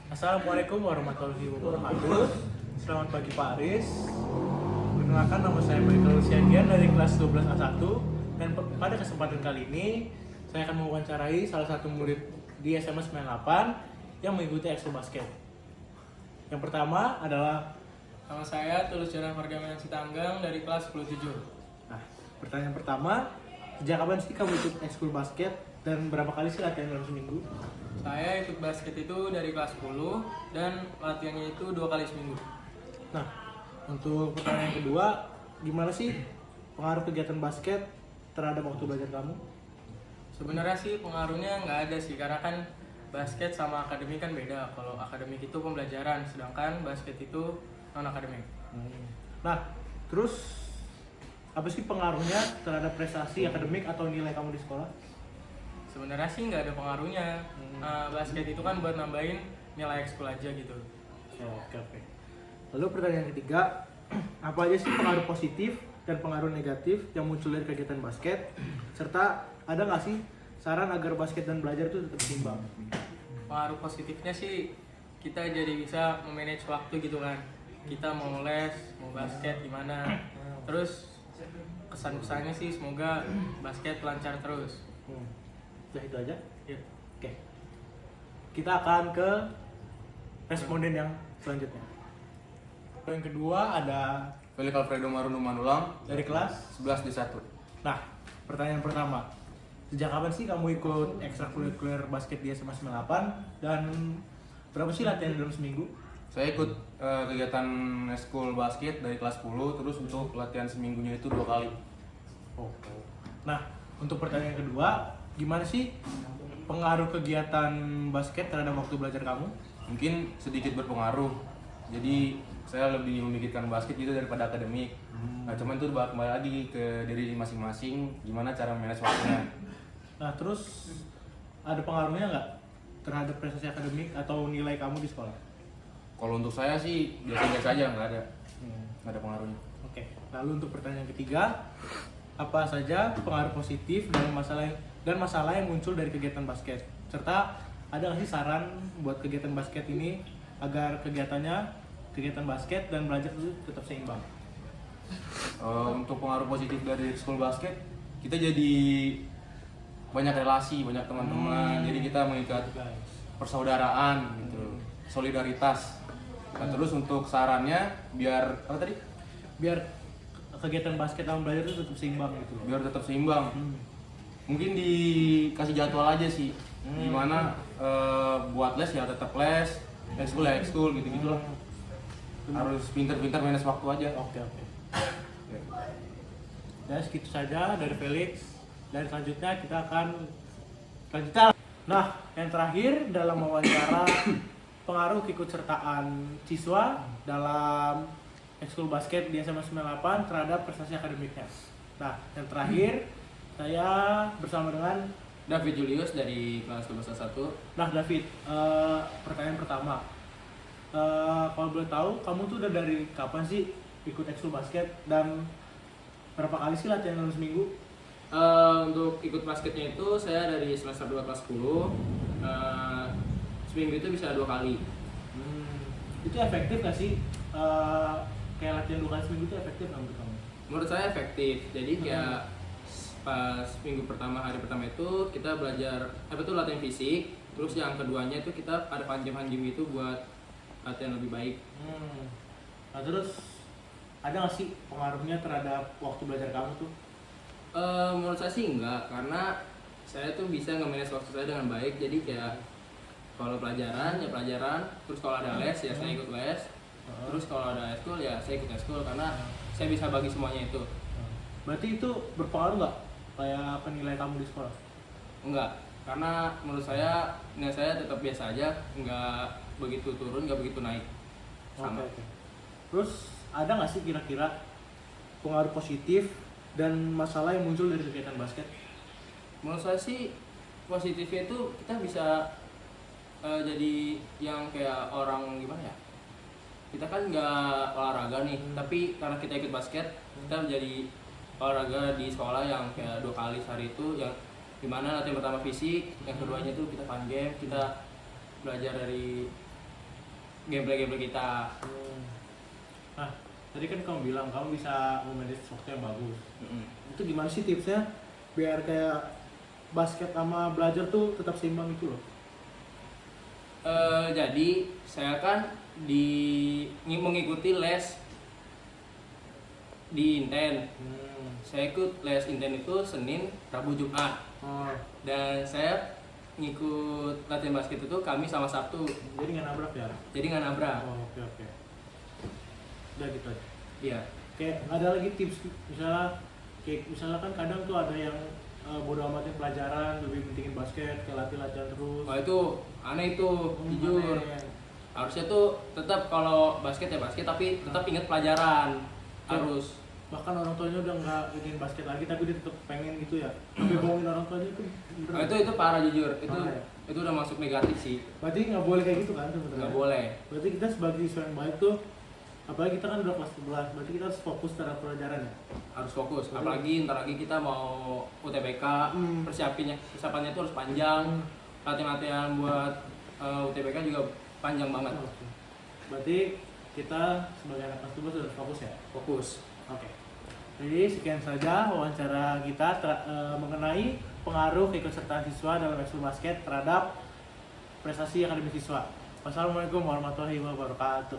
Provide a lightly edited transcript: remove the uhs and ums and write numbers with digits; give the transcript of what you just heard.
Assalamualaikum warahmatullahi wabarakatuh. Selamat pagi Pak Aris. Perkenalkan, nama saya Michael Luciandian dari kelas 12A1. Dan pada kesempatan kali ini saya akan mewawancarai salah satu murid di SMA 98 yang mengikuti ekskul basket. Yang pertama adalah Nama saya Tulus Jonan Margamelan Sitanggang dari kelas 107. Nah, pertanyaan pertama, sejak kapan sih kamu ikut ekskul basket dan berapa kali sih latihan dalam seminggu? Saya ikut basket itu dari kelas 10 dan latihannya itu 2 kali seminggu. Nah, untuk pertanyaan kedua, gimana sih pengaruh kegiatan basket terhadap waktu belajar kamu? Sebenarnya sih pengaruhnya nggak ada sih, karena kan basket sama akademik kan beda. Kalau akademik itu pembelajaran, sedangkan basket itu non akademik. Nah, terus apa sih pengaruhnya terhadap prestasi akademik atau nilai kamu di sekolah? Sebenarnya sih nggak ada pengaruhnya. Basket itu kan buat nambahin nilai ekskul aja gitu. Oke. Lalu pertanyaan ketiga, apa aja sih pengaruh positif dan pengaruh negatif yang muncul dari kegiatan basket? Serta ada nggak sih saran agar basket dan belajar itu tetap seimbang? Pengaruh positifnya sih kita jadi bisa memanage waktu gitu kan. Kita mau les, mau basket gimana. Terus kesan-kesannya sih semoga basket lancar terus. Udah itu aja? Ya. Oke. Kita akan ke responden yang selanjutnya. Yang kedua ada Felix Alfredo Marunu Manulang dari kelas. 11 D1. Nah, pertanyaan pertama. Sejak kapan sih kamu ikut ekstrakurikuler basket di SMA 98 dan berapa sih latihan dalam seminggu? Saya ikut kegiatan eskul basket dari kelas 10, terus untuk latihan seminggunya itu 2 kali. Nah, untuk pertanyaan kedua, gimana sih pengaruh kegiatan basket terhadap waktu belajar kamu? Mungkin sedikit berpengaruh. Jadi saya lebih memikirkan basket itu daripada akademik. Nah, cuman itu kembali lagi ke diri masing-masing, gimana cara manage waktunya. Nah, terus ada pengaruhnya nggak terhadap prestasi akademik atau nilai kamu di sekolah? Kalau untuk saya sih biasa-biasa aja, nggak ada pengaruhnya. Oke. Lalu untuk pertanyaan ketiga, apa saja pengaruh positif dan masalah yang muncul dari kegiatan basket? Serta ada nggak sih saran buat kegiatan basket ini agar kegiatan basket dan belajar itu tetap seimbang? Untuk pengaruh positif dari school basket, kita jadi banyak relasi, banyak teman-teman. Jadi kita mengikat persaudaraan gitu, solidaritas. Nah, terus untuk sarannya biar apa tadi? Biar kegiatan basket dan belajar itu tetap seimbang gitu. Biar tetap seimbang. Mungkin dikasih jadwal aja sih. Gimana buat les ya tetap les, ekskul ya ekskul gitu-gitu lah. Harus pintar-pintar manage waktu aja. Oke. Ya, segitu saja dari Felix. Dan selanjutnya kita akan lanjutkan. Nah, yang terakhir dalam wawancara pengaruh keikutsertaan siswa dalam ekskul basket di SMA 98 terhadap prestasi akademiknya. Nah, yang terakhir saya bersama dengan David Julius dari kelas 12A1. Nah, David, pertanyaan pertama. Kalau boleh tahu, kamu tuh udah dari kapan sih ikut ekskul basket dan berapa kali sih latihan dalam seminggu? Untuk ikut basketnya itu saya dari semester 2 kelas 10. Seminggu itu bisa 2 kali. Itu efektif nggak sih? Kayak latihan 2 kali seminggu itu efektif nggak menurut kamu? Menurut saya efektif. Jadi kayak pas minggu pertama, hari pertama itu kita belajar latihan fisik. Terus yang keduanya itu kita ada panjam-panjam gitu buat latihan lebih baik. Nah, terus ada nggak sih pengaruhnya terhadap waktu belajar kamu tuh? Menurut saya sih enggak, karena saya tuh bisa nge-manage waktu saya dengan baik. Jadi kayak kalau pelajaran ya pelajaran, terus kalau ada les ya saya ikut les, terus kalau ada ekskul ya saya ikut ekskul, karena saya bisa bagi semuanya itu. Berarti itu berpengaruh nggak kayak penilai kamu di sekolah? Enggak, karena menurut saya nilai saya tetap biasa aja, nggak begitu turun, nggak begitu naik. Sama. Oke. Terus ada nggak sih kira-kira pengaruh positif dan masalah yang muncul dari kegiatan basket? Menurut saya sih positifnya itu kita bisa jadi yang kayak orang gimana ya? Kita kan nggak olahraga nih, tapi karena kita ikut basket, kita menjadi olahraga di sekolah yang kayak 2 kali sehari itu, yang dimana latihan pertama fisik, yang keduanya itu kita fun game, kita belajar dari gameplay kita. Nah, tadi kan kamu bilang kamu bisa memanage waktu yang bagus. Mm-mm. Itu gimana sih tipsnya biar kayak basket sama belajar tuh tetap seimbang itu loh? Jadi saya kan mengikuti les di Inten. Saya ikut les Inten itu Senin, Rabu, Jumat. Oh, Dan saya ngikut latihan basket itu Kamis sama Sabtu. jadi nggak nabrak ya? Jadi nggak nabrak. Oh, oke. Udah gitu aja. Iya. Kayak ada lagi tips misalnya kan kadang tuh ada yang bodo amatin pelajaran, lebih pentingin basket, kayak latihan terus. Wah itu aneh itu, jujur. Aneh. Harusnya tuh tetap kalau basket ya basket, tapi tetap ingat pelajaran. Harus. Bahkan orang tuanya udah nggak ingin basket lagi, tapi dia tetap pengen gitu ya. Tapi bohongin orang tuanya itu bener. Nah, itu parah jujur. Itu Parah ya? itu udah masuk negatif sih. Berarti nggak boleh kayak gitu kan sebenarnya? Nggak boleh. Berarti kita sebagai siswa yang baik tuh, apalagi kita kan udah kelas 11, berarti kita harus fokus terhadap pelajaran ya? Harus fokus. Apalagi ntar lagi kita mau UTBK, persiapannya itu harus panjang. Latihan-latihan buat UTBK juga panjang banget. Oke. Berarti kita sebagai anak kelas 12 harus fokus ya? Fokus. Oke. Jadi sekian saja wawancara kita mengenai pengaruh keikutsertaan siswa dalam ekskul basket terhadap prestasi akademis siswa. Wassalamualaikum warahmatullahi wabarakatuh.